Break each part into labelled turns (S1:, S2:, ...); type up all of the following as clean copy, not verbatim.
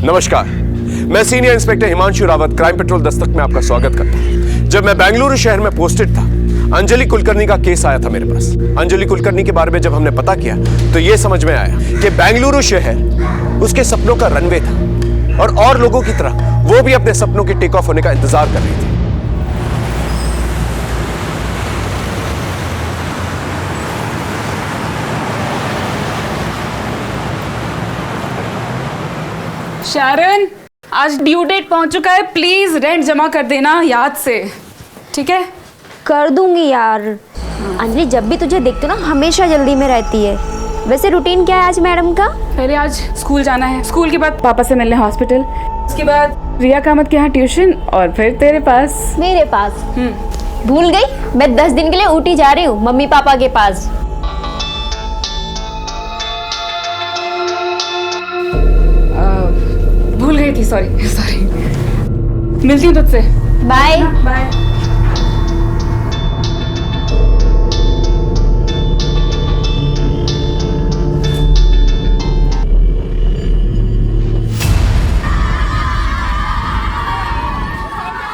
S1: नमस्कार, मैं senior inspector Himanshu Rawat crime petrol Dastak में आपका स्वागत करता हूं। जब मैं बेंगलुरु शहर में पोस्टेड था, अंजलि कुलकर्णी का केस आया था मेरे पास। अंजलि कुलकर्णी के बारे में जब हमने पता किया तो यह समझ में आया कि बेंगलुरु शहर उसके सपनों का रनवे था और लोगों की तरह वो भी अपने सपनों के टेक ऑफ होने का इंतजार कर रही थी।
S2: शारन, आज ड्यू डेट पहुंच चुका है, प्लीज रेंट जमा कर देना याद से, ठीक है?
S3: कर दूंगी यार। अंजलि जब भी तुझे देखती हूँ ना हमेशा जल्दी में रहती है। वैसे रूटीन क्या है आज मैडम का?
S2: पहले आज स्कूल जाना है, स्कूल के बाद पापा से मिलने हॉस्पिटल, उसके बाद रिया कामत के यहाँ ट्यूशन और फिर तेरे पास।
S3: मेरे पास? भूल गई, मैं 10 दिन के लिए ऊटी जा रही हूँ मम्मी पापा के पास।
S2: भूल गई थी, सॉरी। मिलती हूँ तुझसे।
S3: Bye
S2: bye.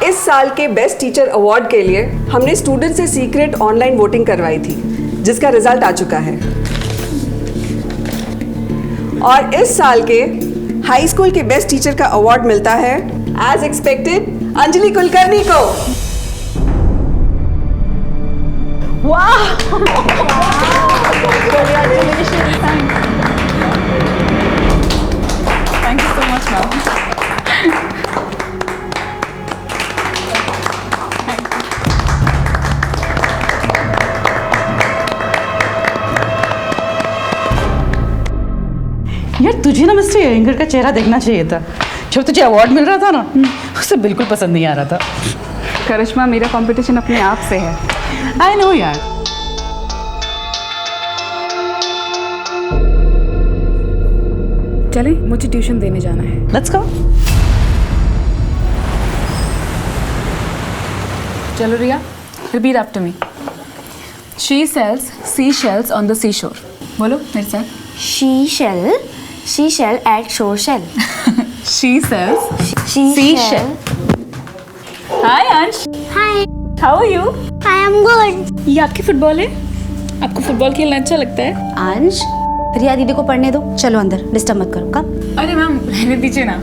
S4: इस साल के बेस्ट टीचर अवार्ड के लिए हमने स्टूडेंट से सीक्रेट ऑनलाइन वोटिंग करवाई थी, जिसका रिजल्ट आ चुका है। और इस साल के हाई स्कूल के बेस्ट टीचर का अवार्ड मिलता है एज एक्सपेक्टेड अंजलि कुलकर्णी को।
S3: वाह!
S2: Thank you so much ma'am.
S5: यार तुझे ना मिस्टर एंगर का चेहरा देखना चाहिए था। जब तुझे अवार्ड मिल रहा था ना, उसे बिल्कुल पसंद नहीं आ रहा था।
S2: करिश्मा, मेरा कंपटीशन अपने आप से है।
S5: आई नो यार।
S2: चले, मुझे ट्यूशन देने जाना है।
S5: Let's go.
S2: चलो Riya, repeat after me. She sells seashells on the seashore. बोलो मेरे साथ।
S3: She shall at social.
S2: She sells
S3: Seashell.
S2: Hi अंश।
S3: Hi,
S2: How are you?
S3: I am good.
S2: ये आपकी फुटबॉल है? आपको फुटबॉल खेलना अच्छा लगता है?
S6: अंश, रिया दीदी को पढ़ने दो, चलो अंदर, डिस्टर्ब मत करो। कब?
S2: अरे मैम रहने दीजिए ना,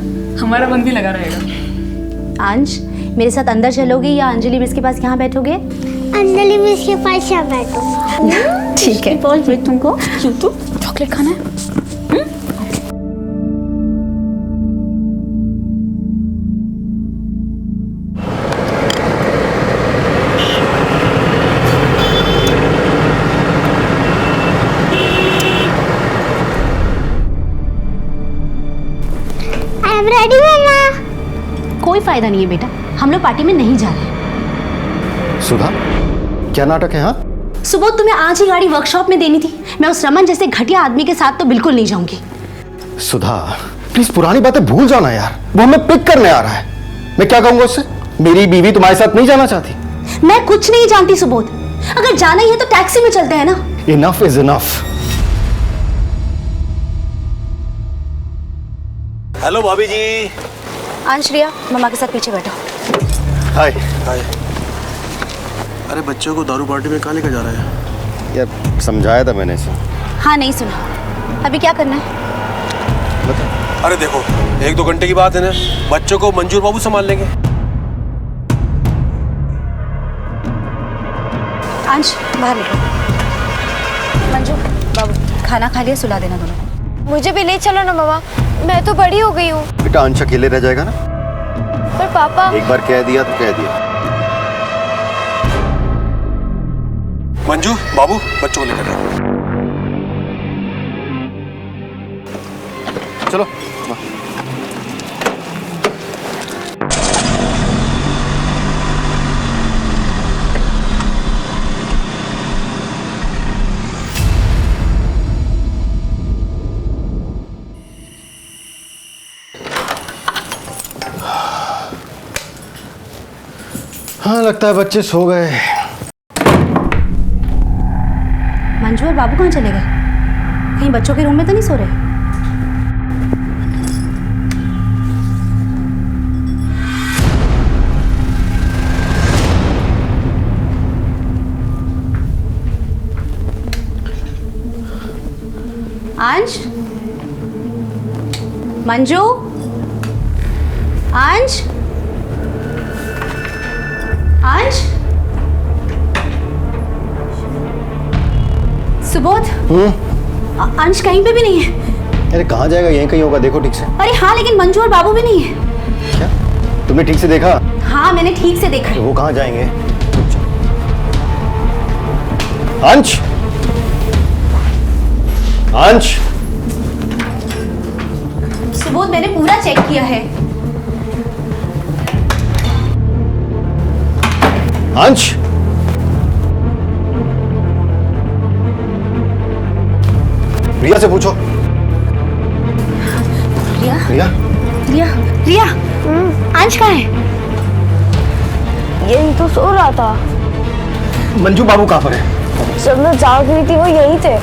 S2: हमारा मन भी लगा रहेगा।
S6: अंश, मेरे साथ अंदर चलोगी या अंजलि मिस के पास यहाँ बैठोगे?
S3: अंजलि मिस के पास यहाँ बैठो।
S6: ठीक है।
S2: तुमको क्यों तो चॉकलेट खाना है?
S3: रेडी मम्मा।
S6: कोई फायदा नहीं है बेटा, हम लोग पार्टी में नहीं जा रहे।
S7: सुधा, क्या नाटक है? हाँ,
S6: सुबह तुम्हें आज ही गाड़ी वर्कशॉप में देनी थी। मैं उस रमन जैसे घटिया आदमी के साथ तो बिल्कुल नहीं जाऊंगी।
S7: सुधा प्लीज पुरानी बातें भूल जाना यार। वो हमें पिक करने आ रहा है। मैं क्या कहूंगा उससे? मेरी बीवी तुम्हारे साथ नहीं जाना चाहती।
S6: मैं कुछ नहीं जानती सुबोध, अगर जाना ही है तो टैक्सी में चलते हैं ना।
S7: Enough is enough.
S8: हेलो भाभी जी।
S6: अंश, रिया मम्मा के साथ पीछे बैठो।
S7: हाय।
S8: हाय। अरे बच्चों को दारू पार्टी में कहाँ लेकर जा रहा है?
S7: यार समझाया था मैंने इसे।
S6: हाँ, नहीं सुना। अभी क्या करना है?
S7: बता।
S8: अरे देखो, 1-2 घंटे की बात है ना, बच्चों को मंजूर बाबू संभाल लेंगे।
S6: अंश, बाहर निकलो। मंजू, बाबू खाना खा लिया, सुला देना दोनों को।
S3: मुझे भी ले चलो ना मम्मा, मैं तो बड़ी हो गई हूँ।
S7: बेटा अंश अकेले रह जाएगा ना?
S3: पर पापा।
S7: एक बार कह दिया तो कह दिया।
S8: मंजू बाबू बच्चों को लेकर जाओ।
S7: चलो। हाँ लगता है बच्चे सो गए।
S6: मंजू और बाबू कहाँ चले गए? कहीं बच्चों के रूम में तो नहीं सो रहे? मंजू, अंश, अंश, सुबोध। अंश कहीं पे भी नहीं है।
S7: अरे कहाँ जाएगा, यहीं कहीं होगा, देखो ठीक से।
S6: अरे हाँ, लेकिन मंजू और बाबू भी नहीं है।
S7: क्या तुमने ठीक से देखा?
S6: हाँ, मैंने ठीक से देखा है।
S7: वो कहाँ जाएंगे? अंश, अंश,
S6: सुबोध, मैंने पूरा चेक किया है।
S7: अंश, रिया से पूछो।
S6: रिया,
S7: रिया,
S6: रिया, रिया, अंश कहाँ है?
S3: यही तो सो रहा था।
S7: मंजू बाबू कहाँ पर है?
S3: जब मैं जाग रही थी वो यही थे।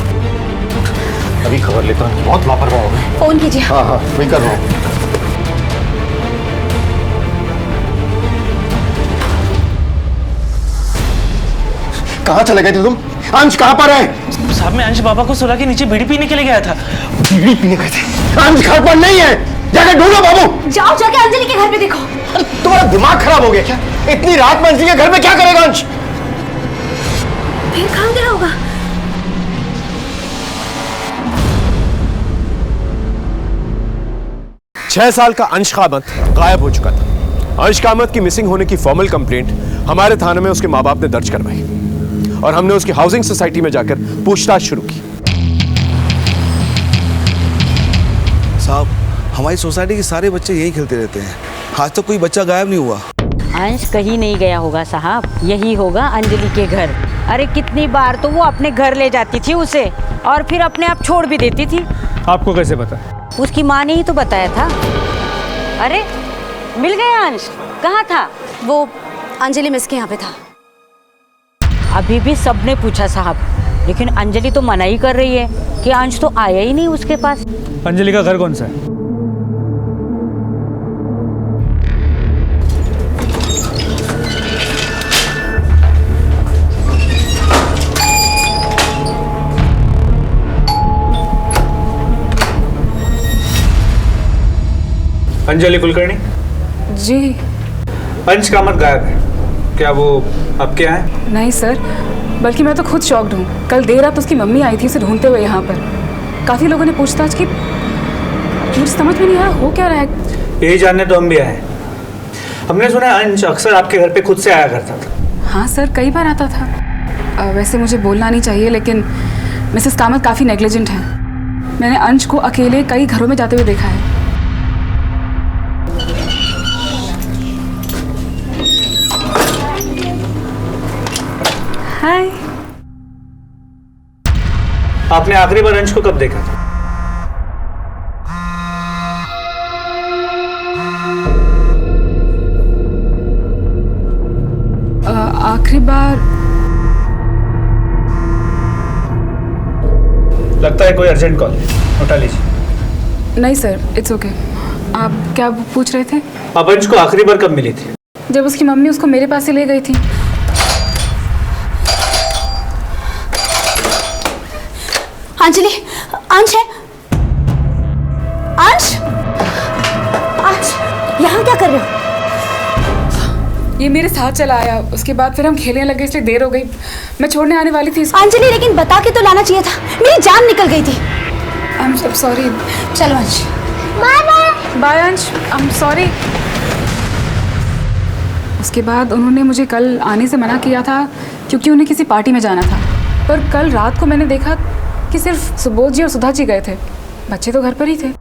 S7: अभी खबर लेता हूँ, बहुत लापरवाह हो गए।
S6: फोन कीजिए।
S7: हाँ हाँ वही कर रहा हूँ। कहाँ चले गए थे तुम? अंश कहाँ पर है?
S9: साहब, मैं अंश बाबा को सुला के नीचे बीड़ी पीने के लिए गया था।
S7: बीड़ी पीने गए थे? अंश घर पर नहीं है, जाकर ढूंढो बाबू।
S6: जाओ, जाके अंजलि के घर पे देखो।
S7: अरे तुम्हारा दिमाग खराब हो गया क्या? इतनी रात में अंजलि के घर में क्या करेगा अंश?
S6: फिर कहाँ गया होगा?
S1: छह साल का अंश कामत गायब हो चुका था। अंश कामत की मिसिंग होने की फॉर्मल कंप्लेंट हमारे थाने में उसके माँ बाप ने दर्ज करवाई और हमने उसकी हाउसिंग सोसाइटी में जाकर पूछताछ शुरू की।
S8: साहब, हमारी सोसाइटी के सारे बच्चे यही खेलते रहते हैं, आज तक कोई बच्चा गायब नहीं हुआ।
S10: अंश कहीं नहीं गया होगा साहब, यही होगा अंजलि के घर। अरे कितनी बार तो वो अपने घर ले जाती थी उसे और फिर अपने आप छोड़ भी देती थी।
S9: आपको कैसे पता?
S10: उसकी माँ ने ही तो बताया था। अरे मिल गया अंश, कहाँ था?
S6: वो अंजलि मिस के यहाँ पे था।
S10: अभी भी सबने पूछा साहब, लेकिन अंजलि तो मना ही कर रही है कि अंश तो आया ही नहीं उसके पास।
S9: अंजलि का घर कौन सा है? अंजलि कुलकर्णी।
S2: जी
S9: अंश कामत गायब है, क्या वो आपके यहाँ है?
S2: नहीं सर, बल्कि मैं तो खुद शॉक्ड हूँ। कल देर रात उसकी मम्मी आई थी उसे ढूंढते हुए यहाँ पर। काफ़ी लोगों ने पूछताछ की, मुझे समझ में नहीं आया हो क्या रहा है।
S9: यही जानने तो हम भी आए। हमने सुना है अंश अक्सर आपके घर पे खुद से आया करता था।
S2: हाँ सर, कई बार आता था। वैसे मुझे बोलना नहीं चाहिए, लेकिन मिसेस कामत काफ़ी नेग्लिजेंट है। मैंने अंश को अकेले कई घरों में जाते हुए देखा है। हाय।
S9: आपने आखिरी बार अंश को कब देखा था?
S2: आखिरी बार
S9: लगता है कोई अर्जेंट कॉल, उठा लीजिए।
S2: नहीं सर, इट्स ओके। आप क्या पूछ रहे थे?
S9: आप अंश को आखिरी बार कब मिली थी?
S2: जब उसकी मम्मी उसको मेरे पास से ले गई थी।
S6: अंजलि, अंश है। अंश, अंश, यहाँ क्या कर रहे हो?
S2: ये मेरे साथ चला आया, उसके बाद फिर हम खेलने लगे, इसलिए देर हो गई। मैं छोड़ने आने वाली थी इसको।
S6: अंजलि, लेकिन बता के तो लाना चाहिए था, मेरी जान निकल गई थी।
S2: I am sorry.
S6: चलो अंश।
S3: Bye bye.
S2: बाय अंश, आई एम सॉरी। उसके बाद उन्होंने मुझे कल आने से मना किया था क्योंकि उन्हें किसी पार्टी में जाना था। पर कल रात को मैंने देखा कि सिर्फ सुबोध जी और सुधा जी गए थे, बच्चे तो घर पर ही थे।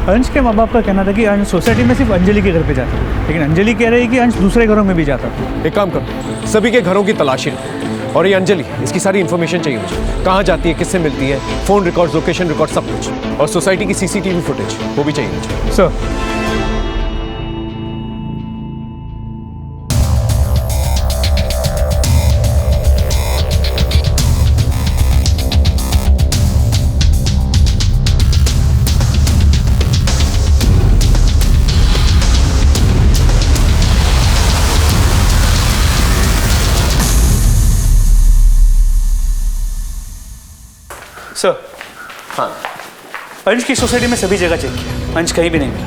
S9: अंश के माँ बाप का कहना था कि अंश सोसाइटी में सिर्फ अंजलि के घर पे जाता है, लेकिन अंजलि कह रही है कि अंश दूसरे घरों में भी जाता था।
S1: एक काम करो, सभी के घरों की तलाशी लो और ये अंजलि, इसकी सारी इन्फॉर्मेशन चाहिए मुझे। कहाँ जाती है, किससे मिलती है, फोन रिकॉर्ड, लोकेशन रिकॉर्ड, सब कुछ। और सोसाइटी की सीसीटीवी फुटेज वो भी चाहिए मुझे।
S9: Sir,
S1: sir. हाँ,
S9: अंश की सोसाइटी में सभी जगह चेक किया, अंश कहीं भी नहीं मिला।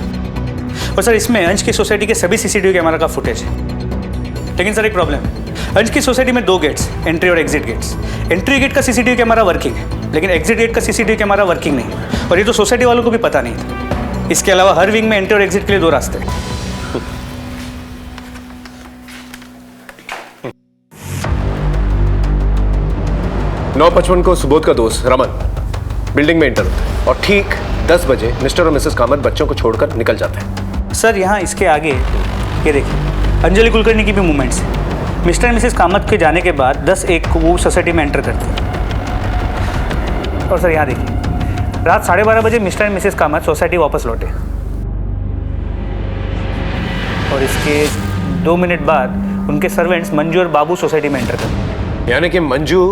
S9: और सर इसमें अंश की सोसाइटी के सभी सीसीटीवी कैमरा का फुटेज है। लेकिन सर एक प्रॉब्लम है, अंश की सोसाइटी में 2 गेट्स, एंट्री और एग्जिट गेट्स। एंट्री गेट का सीसीटीवी कैमरा वर्किंग है, लेकिन एग्जिट गेट का सीसीटीवी कैमरा वर्किंग नहीं है। और ये तो सोसाइटी वालों को भी पता नहीं था। इसके अलावा हर विंग में एंट्री और एग्जिट के लिए 2 रास्ते हैं।
S1: 9:55 को सुबोध का दोस्त रमन बिल्डिंग में एंटर होता है और ठीक 10 बजे मिस्टर और मिसेस कामत बच्चों को छोड़कर निकल जाते हैं।
S9: सर यहाँ इसके आगे ये देखिए, अंजलि कुलकर्णी की भी मूवमेंट्स है। मिस्टर एंड मिसेस कामत के जाने के बाद 10:01 को वो सोसाइटी में एंटर करते हैं। और सर यहाँ देखिए, रात 12:30 बजे mister and Mrs Kamat society वापस लौटे और इसके 2 मिनट बाद उनके सर्वेंट्स मंजू और बाबू सोसाइटी में एंटर करते।
S1: यानी कि मंजू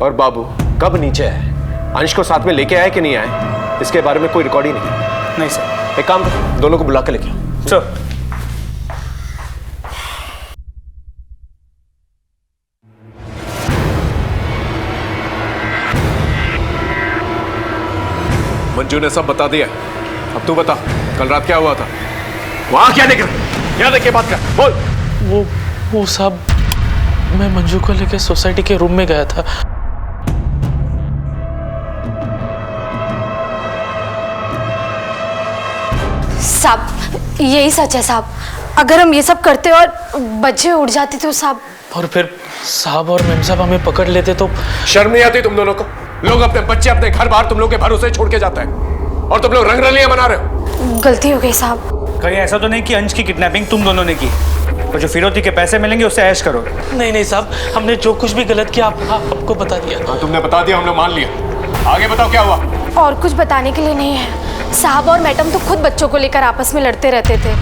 S1: और बाबू कब नीचे है, अंश को साथ में लेके आए कि नहीं आए, इसके बारे में कोई रिकॉर्ड ही नहीं।
S9: नहीं सर।
S1: एक काम करो, दोनों को बुला के लेके आओ।
S9: सर
S1: मंजू ने सब बता दिया, अब तू बता कल रात क्या हुआ था, वहां क्या निकल, यहाँ देख के बात कर, बोल।
S11: वो सब मैं मंजू को लेकर सोसाइटी के रूम में गया था।
S6: साहब यही सच है साहब, अगर हम ये सब करते और बच्चे उड़ जाते तो साहब।
S11: और फिर साहब और मेम साहब हमें पकड़ लेते तो।
S1: शर्म नहीं आती तुम दोनों को? लोग अपने बच्चे अपने घर बार तुम लोग के भरोसे छोड़ के जाते हैं और तुम लोग रंगरलियां मना रहे हो।
S6: गलती हो गई साहब।
S9: कहीं ऐसा तो नहीं कि अंश की किडनैपिंग तुम दोनों ने की और जो फिरौती के पैसे मिलेंगे उससे ऐश करो?
S11: नहीं नहीं साहब, हमने जो कुछ भी गलत किया आपको बता दिया।
S1: हाँ तुमने बता दिया, हम लोग मान लिया। आगे बताओ क्या हुआ?
S6: और कुछ बताने के लिए नहीं है साहब, और मैडम तो खुद बच्चों को लेकर आपस में लड़ते रहते थे।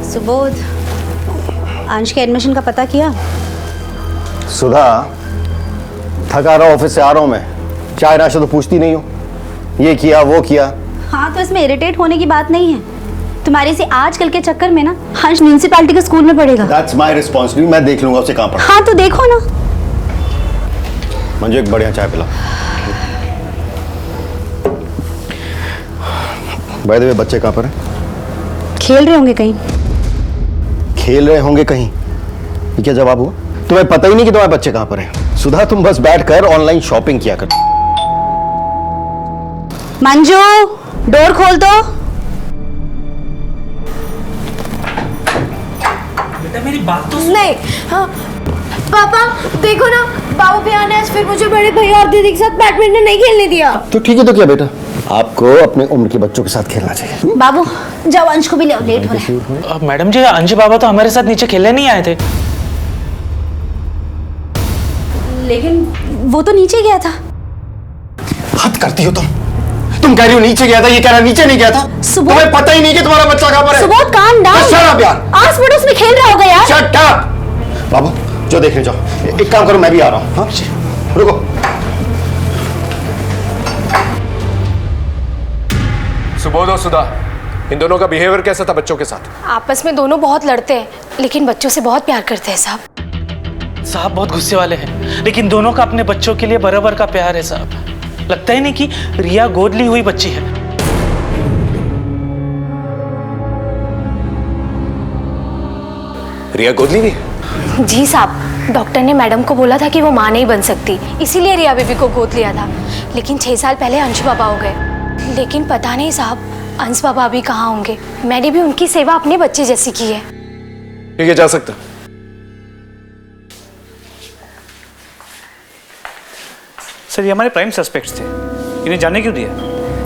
S6: सुबोध, अंश के एडमिशन का पता किया?
S7: सुधा, थका रहा ऑफिस से आ रहा हूं मैं, चाय नाश्ता तो पूछती नहीं हो, ये किया वो किया।
S6: हाँ तो इसमें इरिटेट होने की बात नहीं है। तुम्हारी से आजकल के चक्कर में ना अंश म्यूनिसिपैलिटी के स्कूल में पढ़ेगा।
S7: That's my responsibility, मैं देख लूंगा उसे कहाँ पढ़ा।
S6: हाँ तो देखो ना।
S7: मंजू एक बढ़िया चाय पिला। बाय द वे बच्चे कहाँ पर हैं?
S6: खेल रहे होंगे कहीं।
S7: खेल रहे होंगे कहीं, ये क्या जवाब हुआ? तुम्हें पता ही नहीं कि तुम्हारे बच्चे कहाँ पर हैं। सुधा तुम बस बैठकर ऑनलाइन शॉपिंग किया कर।
S6: मंजू डोर खोल दो।
S11: बेटा मेरी बात तो
S3: नहीं। हाँ पापा देखो ना, बाबू भैया ने आज फिर मुझे बड़े भैया और दीदी के साथ बैडमिंटन नहीं खेलने दिया।
S7: तो ठीक है, तो क्या बेटा, आपको अपने उम्र के बच्चों के साथ खेलना चाहिए।
S6: बाबू जाओ अंश को भी ले आओ, लेट हो रहा है।
S11: मैडम जी, अंश बाबा तो हमारे साथ नीचे खेलने नहीं आए थे।
S6: लेकिन वो तो नीचे गया था।
S7: हद करती हो तुम कह रही हो नीचे गया था, ये कह रहा नीचे नहीं गया था। तुम्हें पता ही नहीं कि तुम्हारा बच्चा कहां पर है।
S6: Subodh calm down.
S7: Shut up यार,
S6: आस पड़ोस में खेल रहा होगा यार।
S7: Shut up. बाबू जो देखने जाओ, एक काम करो मैं भी आ रहा हूं। हाँ रुको।
S1: सुबोध और सुधा, इन दोनों का बिहेवियर कैसा था बच्चों के साथ?
S6: आपस में दोनों बहुत लड़ते हैं, लेकिन बच्चों से बहुत प्यार करते हैं साहब।
S11: साहब बहुत गुस्से वाले हैं, लेकिन दोनों का अपने बच्चों के लिए बराबर का प्यार है साहब। लगता ही नहीं कि रिया गोद ली हुई बच्ची है।
S1: रिया गोद ली हुई?
S6: जी साहब, डॉक्टर ने मैडम को बोला था कि वो मां नहीं बन सकती, इसीलिए रिया बेबी को गोद लिया था। लेकिन 6 साल पहले अंश बाबा हो गए। लेकिन पता नहीं साहब अंश बाबा अभी कहाँ होंगे। मैंने भी उनकी सेवा अपने बच्चे जैसी की है।
S1: ठीक है, जा सकता।
S9: सर ये हमारे प्राइम सस्पेक्ट्स थे, इन्हें जाने क्यों दिया?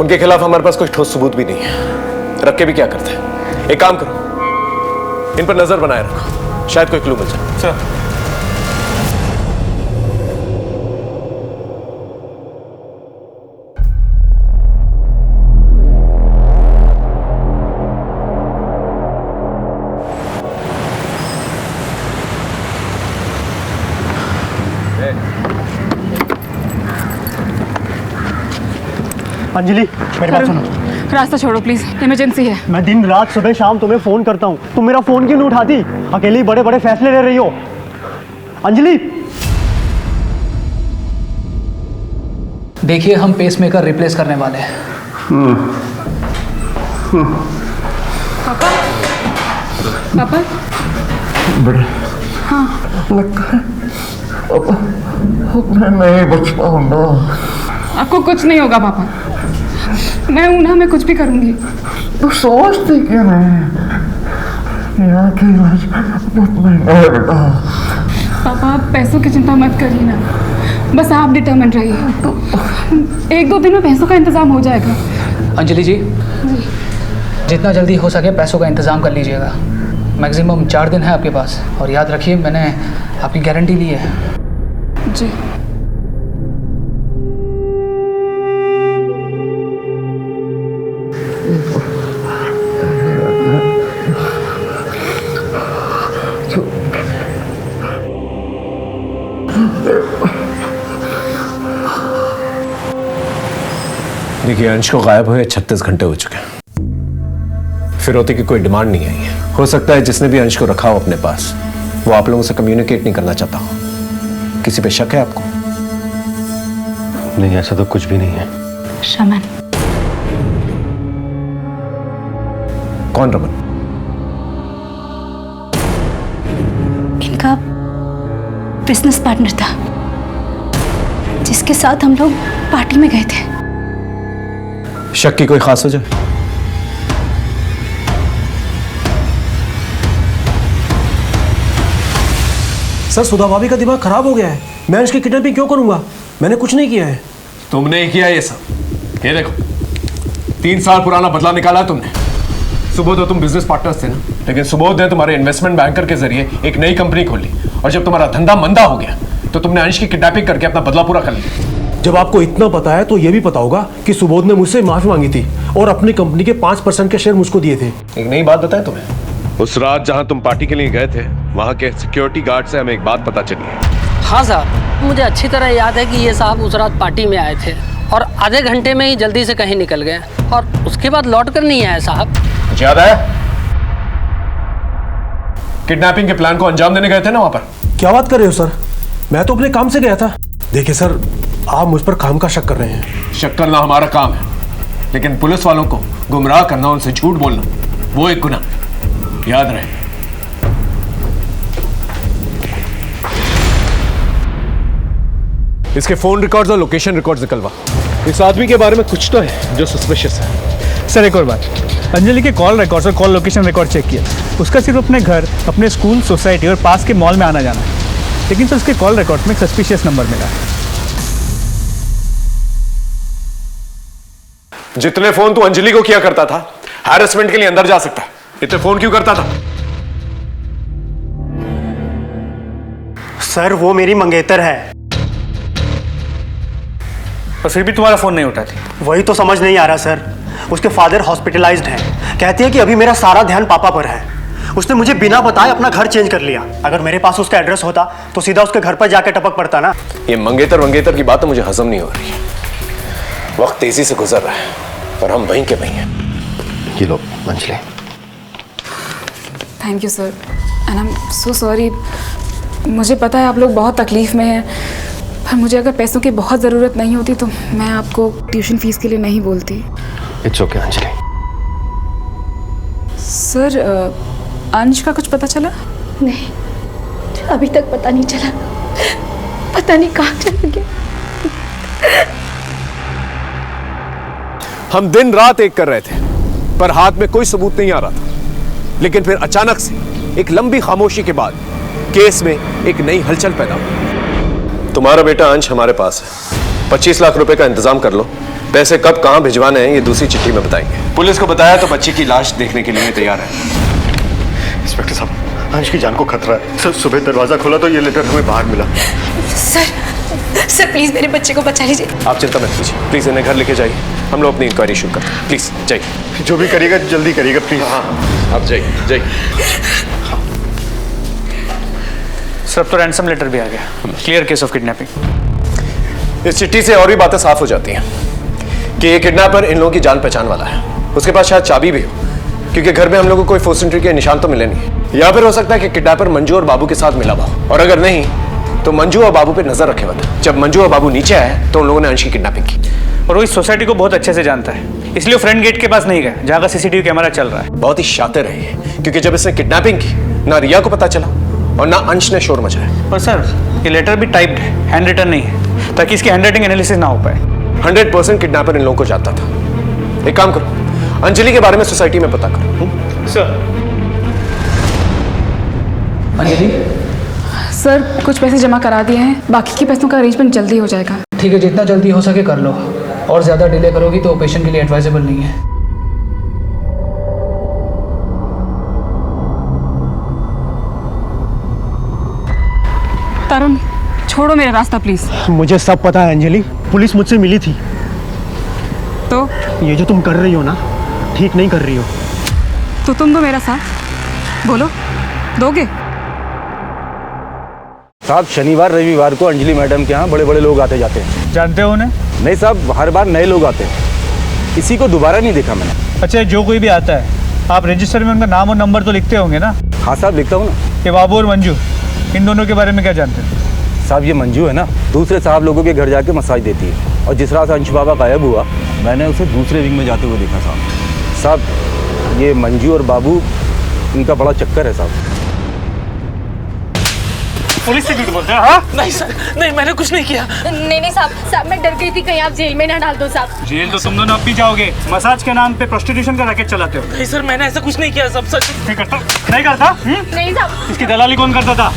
S1: उनके खिलाफ हमारे पास कोई ठोस सबूत भी नहीं है, रख के भी क्या करते हैं। एक काम करो, इन पर नजर बनाए रखो, शायद कोई क्लू मिल जाए।
S9: सर
S12: अंजलि मेरी बात सुनो।
S2: रास्ता छोड़ो प्लीज, इमरजेंसी है।
S12: मैं दिन रात सुबह शाम तुम्हें फोन करता हूँ, तुम मेरा फोन क्यों नहीं उठाती? अकेली बड़े बड़े फैसले ले रही हो। अंजलि
S13: देखिए हम पेसमेकर रिप्लेस करने वाले हैं।
S2: पापा पापा हाँ
S14: मैं नहीं बच पाऊंगा।
S2: आपको कुछ नहीं होगा पापा, मैं हूं ना, मैं कुछ भी करूंगी।
S14: तो सोचती क्यों नहीं? यहाँ की इलाज बहुत महंगा है बेटा।
S2: पापा आप पैसों की चिंता मत करिए ना, बस आप डिटर्मिन्ड रहिए। 1-2 दिन में पैसों का इंतजाम हो जाएगा।
S13: अंजलि जी, जितना जल्दी हो सके पैसों का इंतज़ाम कर लीजिएगा। मैक्सिमम 4 दिन है आपके पास, और याद रखिए मैंने आपकी गारंटी ली है।
S2: जी
S1: देखिए, अंश को गायब हुए 36 घंटे हो चुके हैं। फिरौती की कोई डिमांड नहीं आई है। हो सकता है जिसने भी अंश को रखा हो अपने पास, वो आप लोगों से कम्युनिकेट नहीं करना चाहता हो। किसी पे शक है आपको?
S7: नहीं, ऐसा तो कुछ भी नहीं है।
S6: रमन।
S1: कौन रमन?
S6: इनका बिजनेस पार्टनर था, जिसके साथ हम लोग पार्टी में गए थे।
S1: शक की कोई खास वजह?
S12: सर, सुधा भाभी का दिमाग खराब हो गया है। मैं उसकी किडनैपिंग क्यों करूंगा? मैंने कुछ नहीं किया है।
S1: तुमने ही किया ये सब। ये देखो, 3 साल पुराना बदला निकाला तुमने। सुबोध तो तुम बिजनेस पार्टनर्स थे ना, लेकिन सुबोध ने तुम्हारे इन्वेस्टमेंट बैंकर के जरिए एक नई कंपनी खोली, और जब तुम्हारा धंधा मंदा हो गया तो तुमने अंश की किडनैपिंग करके अपना बदला पूरा कर लिया।
S12: जब आपको इतना पता है तो ये भी पता होगा कि सुबोध ने मुझसे माफी मांगी थी और अपनी कंपनी के 5% के शेयर मुझको दिए थे।
S1: एक नई बात बताएं तुम्हें, उस रात जहां तुम पार्टी के लिए गए थे, वहां के सिक्योरिटी गार्ड से हमें एक बात पता चली है।
S15: हाँ साहब, मुझे अच्छी तरह याद है कि ये साहब उस रात पार्टी में आए थे और आधे घंटे में ही जल्दी से कहीं निकल गए, और उसके बाद लौट कर नहीं आए साहब।
S1: याद है? किडनैपिंग के प्लान को अंजाम देने गए थे ना वहां पर।
S12: क्या बात कर रहे हो सर? मैं तो अपने काम से गया था। देखिए सर, आप मुझ पर काम का शक कर रहे हैं।
S1: शक करना हमारा काम है, लेकिन पुलिस वालों को गुमराह करना, उनसे झूठ बोलना, वो एक गुनाह। याद रहे। इसके फोन रिकॉर्ड्स और लोकेशन रिकॉर्ड्स निकलवा। इस आदमी के बारे में कुछ तो है जो सस्पिशियस है।
S16: सर एक और बात, अंजलि के कॉल रिकॉर्ड्स और कॉल लोकेशन रिकॉर्ड चेक किया। उसका सिर्फ अपने घर, अपने स्कूल, सोसाइटी और पास के मॉल में आना जाना है, लेकिन सर उसके कॉल रिकॉर्ड में एक सस्पिशियस नंबर मिला है।
S1: जितने फोन तू अंजलि को किया करता था, हैरेसमेंट के लिए अंदर जा सकता है। इतने फोन क्यों करता था?
S12: सर, वो मेरी मंगेतर है।
S9: और फिर भी तुम्हारा फोन नहीं उठाती?
S12: वही तो समझ नहीं आ रहा सर। उसके फादर हॉस्पिटलाइज्ड हैं। कहती है कि अभी मेरा सारा ध्यान पापा पर है। उसने मुझे बिना बताए अपना घर चेंज कर लिया। अगर मेरे पास उसका एड्रेस होता तो सीधा उसके घर पर जाकर टपक पड़ता ना।
S1: ये मंगेतर की बात तो मुझे हजम नहीं हो रही है। वक्त तेजी से गुजर रहा है और हम वहीं के वहीं हैं।
S7: ये लो Anjali.
S2: Thank you sir, and I am so sorry. मुझे पता है आप लोग बहुत तकलीफ़ में हैं, पर मुझे अगर पैसों की बहुत ज़रूरत नहीं होती तो मैं आपको ट्यूशन फीस के लिए नहीं बोलती।
S7: It's okay Anjali.
S2: सर, अंश का कुछ पता चला?
S6: नहीं, अभी तक पता नहीं चला। पता नहीं कहाँ चला गया।
S1: हम दिन रात एक कर रहे थे, पर हाथ में कोई सबूत नहीं आ रहा था। लेकिन फिर अचानक से एक लंबी खामोशी के बाद केस में एक नई हलचल पैदा हुई। तुम्हारा बेटा अंश हमारे पास है। 25 लाख रुपए का इंतजाम कर लो। पैसे कब कहां भिजवाने हैं ये दूसरी चिट्ठी में बताएंगे। पुलिस को बताया तो बच्ची की लाश देखने के लिए तैयार है।
S7: इंस्पेक्टर साहब, अंश की जान को खतरा है। सर, सुबह दरवाजा खोला तो ये लेटर हमें बाहर मिला।
S6: सर प्लीज मेरे बच्चे को बचा लीजिए।
S1: आप चिंता मत कीजिए, प्लीज इन्हें घर लेके जाइए। हम लोग अपनी इंक्वायरी शुरू करते हैं। प्लीज जाइए।
S7: जो भी करिएगा जल्दी करिएगा प्लीज।
S1: हाँ, आप जाइए जाइए।
S9: सर, अब तो रैंसम लेटर भी आ गया। Clear case of kidnapping.
S1: इस चिट्ठी से और भी बातें साफ हो जाती हैं कि ये किडनैपर इन लोगों की जान पहचान वाला है। उसके पास शायद चाबी भी हो, क्योंकि घर में हम लोगों को कोई फोर्स एंट्री के निशान तो मिले नहीं। या फिर हो सकता है कि किडनैपर मंजू और बाबू के साथ मिला हुआ, और अगर नहीं तो मंजू और बाबू पे नजर रखे हुआ था। जब मंजू और बाबू नीचे आए तो उन लोगों ने अंश की किडनैपिंग की।
S9: और वो इस सोसाइटी को बहुत अच्छे से जानता है, इसलिए वो फ्रंट गेट के पास नहीं गया जहाँ का सीसीटीवी कैमरा चल रहा है।
S1: बहुत ही शातिर है ये, क्योंकि जब इसने किडनैपिंग की ना रिया को पता चला और ना अंश ने शोर मचाया।
S9: और सर ये लेटर भी टाइप्ड है, हैंड रिटन नहीं है, ताकि इसकी हैंड राइटिंग एनालिसिस ना हो पाए।
S1: 100% किडनैपर इन लोगों को जानता था। एक काम करो, अंजलि के बारे में सोसाइटी में पता करो।
S9: सर।
S13: अंजलि
S2: सर कुछ पैसे जमा करा दिए हैं, बाकी के पैसों का अरेंजमेंट जल्दी हो जाएगा।
S13: ठीक है, जितना जल्दी हो सके कर लो, और ज़्यादा डिले करोगी तो पेशेंट के लिए एडवाइजेबल नहीं है।
S2: तरुण छोड़ो मेरा रास्ता प्लीज।
S12: मुझे सब पता है अंजलि, पुलिस मुझसे मिली थी।
S2: तो
S12: ये जो तुम कर रही हो ना, ठीक नहीं कर रही हो।
S2: तो तुम दो मेरा साथ, बोलो दोगे?
S17: साहब शनिवार रविवार को अंजलि मैडम के यहाँ बड़े बड़े लोग आते जाते हैं।
S16: जानते हो उन्हें?
S17: नहीं साहब, हर बार नए लोग आते हैं, किसी को दोबारा नहीं देखा मैंने।
S16: अच्छा, जो कोई भी आता है आप रजिस्टर में उनका नाम और नंबर तो लिखते होंगे ना?
S17: हाँ साहब लिखता हूँ ना।
S16: ये बाबू और मंजू, इन दोनों के बारे में क्या जानते हैं?
S17: साहब ये मंजू है ना, दूसरे साहब लोगों के घर जाके मसाज देती है, और जिस रात अंश बाबा गायब हुआ मैंने उसे दूसरे विंग में जाते हुए देखा साहब। साहब ये मंजू और बाबू, इनका बड़ा चक्कर है साहब।
S11: पुलिस से झूठ बोलते हैं? हाँ नहीं सर, नहीं मैंने कुछ नहीं किया।
S6: नहीं साहब मैं डर गई थी कहीं आप जेल में ना डाल दो साहब।
S9: जेल तो तुम दोनों अब भी जाओगे। मसाज के नाम पे प्रोस्टिट्यूशन का रैकेट चलाते हो।
S11: नहीं सर, मैंने ऐसा कुछ नहीं किया। सब सच
S9: नहीं करता? नहीं करता?
S6: नहीं साहब।
S9: इसकी दलाली कौन करता था?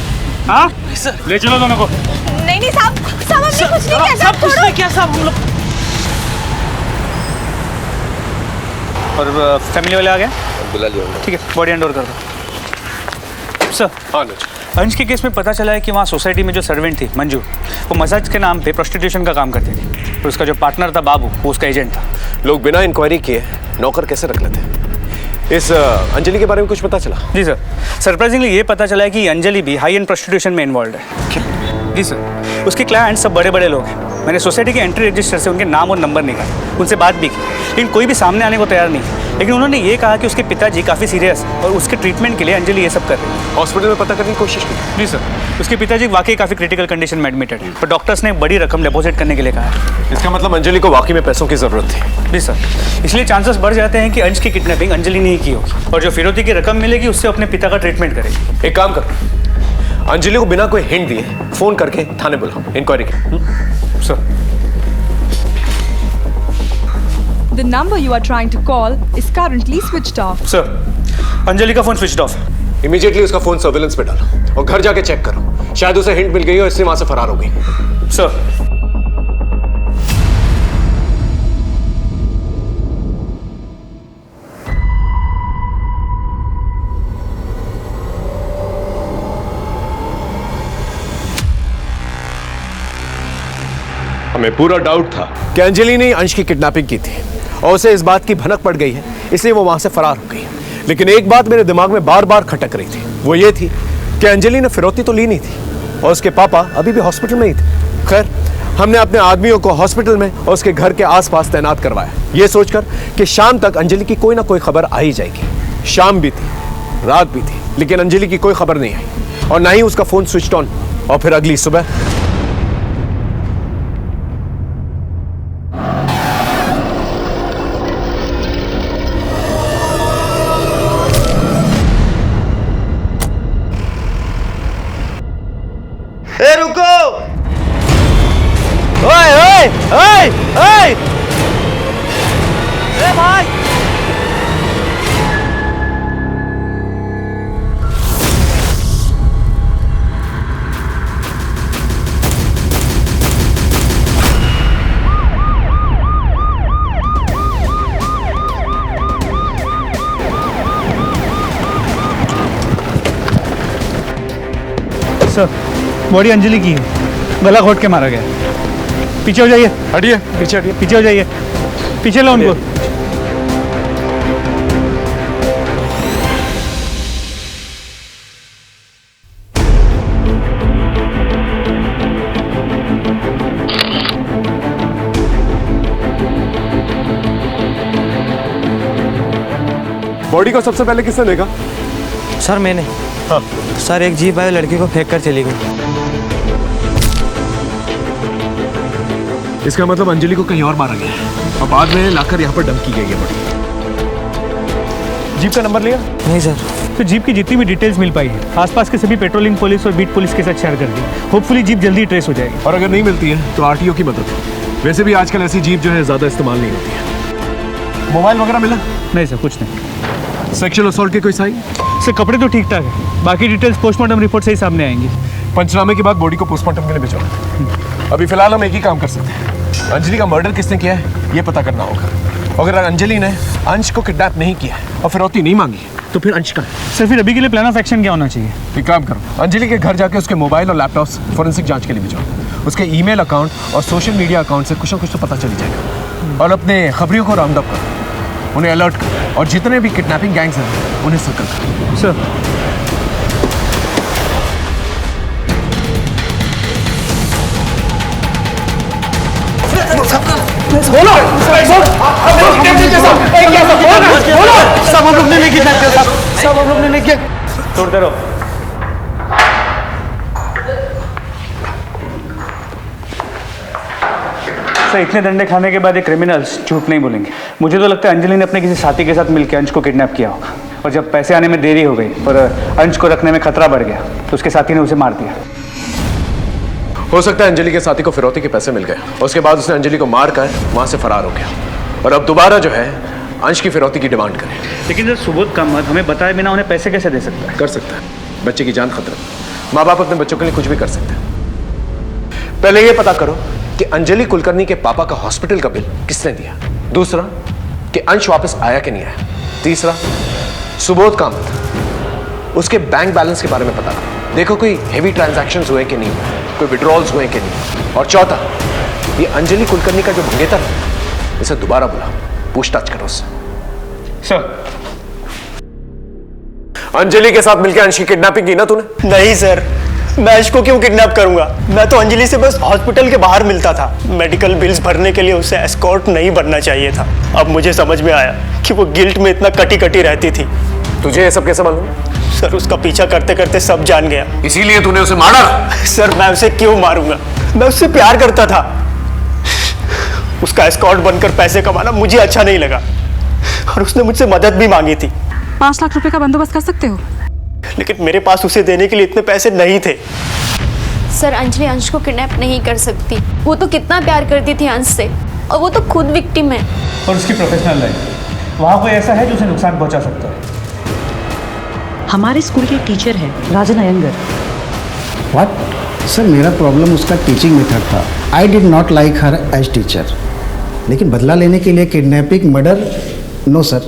S9: हाँ सर, ले चलो दोनों को।
S6: नहीं साहब, साहब हमने कुछ नहीं किया।
S11: सब कुछ नहीं किया साहब हम लोग।
S9: और फैमिली वाले आ गए?
S1: बुला लिया।
S9: ठीक है, बॉडी हैंड ओवर कर दो। सर
S1: हाँ
S9: अंश के केस में पता चला है कि वहाँ सोसाइटी में जो सर्वेंट थी मंजू, वो मसाज के नाम पे प्रोस्टिट्यूशन का काम करती थी। तो उसका जो पार्टनर था बाबू, वो उसका एजेंट था।
S1: लोग बिना इंक्वायरी किए नौकर कैसे रख लेते हैं? इस अंजलि के बारे में कुछ पता चला?
S9: जी सर, सरप्राइजिंगली ये पता चला है कि अंजलि भी हाई एंड प्रोस्टिट्यूशन में इन्वॉल्व है। जी सर, उसके क्लाइंट सब बड़े बड़े लोग हैं। मैंने सोसाइटी के एंट्री रजिस्टर से उनके नाम और नंबर निकाले, उनसे बात भी की, लेकिन कोई भी सामने आने को तैयार नहीं है। लेकिन उन्होंने ये कहा कि उसके पिताजी काफ़ी सीरियस है और उसके ट्रीटमेंट के लिए अंजलि ये सब कर रही है।
S1: हॉस्पिटल में पता करने की कोशिश की?
S9: जी सर, उसके पिताजी वाकई काफ़ी क्रिटिकल कंडीशन में एडमिटेड है, पर डॉक्टर्स ने बड़ी रकम डिपॉजिट करने के लिए कहा है।
S1: इसका मतलब अंजलि को वाकई में पैसों की ज़रूरत थी?
S9: जी सर, इसलिए चांसेस बढ़ जाते हैं कि अंश की किडनैपिंग अंजलि नहीं की होगी, और जो फिरौती की रकम मिलेगी उससे अपने पिता का ट्रीटमेंट करेगी।
S1: एक काम करो, अंजलि को बिना कोई हिंट दिए फोन करके थाने बुलाओ, इंक्वायरी की।
S9: Sir.
S18: The number you are trying to call is currently switched off.
S9: Sir, Anjali का फोन स्विच्ड ऑफ है।
S1: इमीडिएटली उसका फोन सर्विलेंस पे डालो और घर जाके चेक करो, शायद उसे हिंट मिल गई हो इसलिए वहां से फरार हो गई।
S9: सर।
S1: हमें पूरा डाउट था कि अंजलि ने अंश की किडनैपिंग की थी और उसे इस बात की भनक पड़ गई है, इसलिए वो वहां से फरार हो गई। लेकिन एक बात मेरे दिमाग में बार बार खटक रही थी, वो ये थी कि अंजलि ने फिरौती तो ली नहीं थी और उसके पापा अभी भी हॉस्पिटल में ही थे। खैर, हमने अपने आदमियों को हॉस्पिटल में और उसके घर के आसपास तैनात करवाया, ये सोचकर कि शाम तक अंजलि की कोई ना कोई खबर आ ही जाएगी। शाम भी थी, रात भी थी, लेकिन अंजलि की कोई खबर नहीं आई और ना ही उसका फोन स्विच ऑन। और फिर अगली सुबह
S17: रुको! ओए ओए ओए ओए! ए भाई!
S16: सर, बॉडी अंजलि की है, गला घोट के मारा गया। पीछे हो जाइए।
S1: हटिए, पीछे हटिए,
S16: पीछे हो जाइए, पीछे लो उनको।
S1: बॉडी को सबसे पहले किसने देखा?
S19: सर मैंने।
S1: हाँ।
S19: सर एक जीप आए लड़की को फेंक कर चली गई।
S1: इसका मतलब अंजलि को कहीं और मारा गया है और बाद में लाकर यहाँ पर डंप की गई है बॉडी। जीप का नंबर लिया?
S9: नहीं सर।
S16: तो जीप की जितनी भी डिटेल्स मिल पाई है आसपास के सभी पेट्रोलिंग पुलिस और बीट पुलिस के साथ शेयर कर दी। होपफुली जीप जल्दी ट्रेस हो जाएगी।
S1: और अगर नहीं मिलती है तो आरटीओ की मदद। वैसे भी आजकल ऐसी जीप जो है ज़्यादा इस्तेमाल नहीं होती है। मोबाइल वगैरह मिला?
S16: नहीं सर, कुछ नहीं।
S1: सेक्सुअल असॉल्ट के कोई साइन?
S16: सर कपड़े तो ठीक ठाक है, बाकी डिटेल्स पोस्टमार्टम रिपोर्ट से ही सामने आएंगी।
S1: पंचनामे के बाद बॉडी को पोस्टमार्टम के लिए भिजवाना। अभी फिलहाल हम एक ही काम कर सकते हैं, अंजलि का मर्डर किसने किया है ये पता करना होगा। अगर अंजलि ने अंश को किडनैप नहीं किया और फिरौती नहीं मांगी तो फिर अंश का है।
S16: सर फिर अभी के लिए प्लान ऑफ एक्शन क्या होना चाहिए?
S1: एक काम करो, अंजलि के घर जाके उसके मोबाइल और लैपटॉप्स फॉरेंसिक जांच के लिए भिजवाओ। उसके ईमेल अकाउंट और सोशल मीडिया अकाउंट से कुछ ना कुछ तो पता चल जाएगा। और अपने खबरियों को राउंड अप करो, उन्हें अलर्ट करो और जितने भी किडनैपिंग गैंग्स हैं उन्हें सर्कल करो।
S16: सर
S14: बोलो सब हम लोग ने नहीं किया, सब हम लोग ने नहीं किया।
S9: छोड़ते रहो। सर इतने डंडे खाने के बाद ये क्रिमिनल्स झूठ नहीं बोलेंगे। मुझे तो लगता है अंजलि ने अपने किसी साथी के साथ मिलकर अंश को किडनैप किया होगा और जब पैसे आने में देरी हो गई और अंश को रखने में खतरा बढ़ गया तो उसके साथी ने उसे मार दिया।
S1: हो सकता है अंजलि के साथी को फिरौती के पैसे मिल गए और उसके बाद उसने अंजलि को मार कर वहां से फरार हो गया और अब दोबारा जो है अंश की फिरौती की डिमांड करे।
S9: लेकिन जब सुबोध का मत हमें बताए बिना उन्हें पैसे कैसे दे सकता है?
S1: कर सकता है, बच्चे की जान खतरा। माँ बाप अपने बच्चों के लिए कुछ भी कर सकते हैं। पहले ये पता करो कि अंजलि कुलकर्णी के पापा का हॉस्पिटल का बिल किसने दिया। दूसरा कि अंश वापस आया कि नहीं आया। तीसरा सुबोध कामत, उसके बैंक बैलेंस के बारे में पता करो, देखो कोई हेवी ट्रांजैक्शंस हुए कि नहीं हुए, कोई विड्रॉल्स हुए कि नहीं। और चौथा ये अंजलि कुलकर्णी का जो मंगेतर है इसे दोबारा बुला, पूछताछ करो उससे।
S9: सर
S1: अंजलि के साथ मिलकर अंश की किडनैपिंग की ना तूने?
S12: नहीं सर, मैं अंश को क्यों किडनैप करूंगा? मैं तो अंजलि से बस हॉस्पिटल के बाहर मिलता था। मेडिकल बिल्स भरने के लिए उससे एस्कॉर्ट नहीं बनना चाहिए था। अब मुझे समझ में आया कि वो गिल्ट में इतना कटी कटी रहती थी।
S1: तुझे ये सब कैसे मालूम?
S12: सर उसका पीछा करते करते सब जान गया।
S1: इसीलिए तूने उसे मारा?
S12: सर मैं उसे क्यों मारूंगा? मैं उससे प्यार करता था। उसका एस्कॉर्ट बनकर पैसे कमाना मुझे अच्छा नहीं लगा और उसने मुझसे मदद भी मांगी थी।
S2: 5 लाख रुपए का बंदोबस्त कर सकते हो?
S12: लेकिन मेरे पास उसे देने के लिए इतने पैसे नहीं थे।
S3: सर अंजलि अंश को किडनैप नहीं कर सकती। वो तो कितना प्यार करती थी अंश से और वो तो खुद विक्टिम है।
S9: और उसकी प्रोफेशनल लाइफ, वहाँ कोई ऐसा है जो उसे नुकसान पहुँचा सकता है।
S5: हमारे स्कूल के टीचर है राजन अयंगर।
S19: व्हाट? सर मेरा प्रॉब्लम उसका टीचिंग मेथड था। I did not like her as teacher. लेकिन बदला लेने के लिए kidnapping, murder, no sir.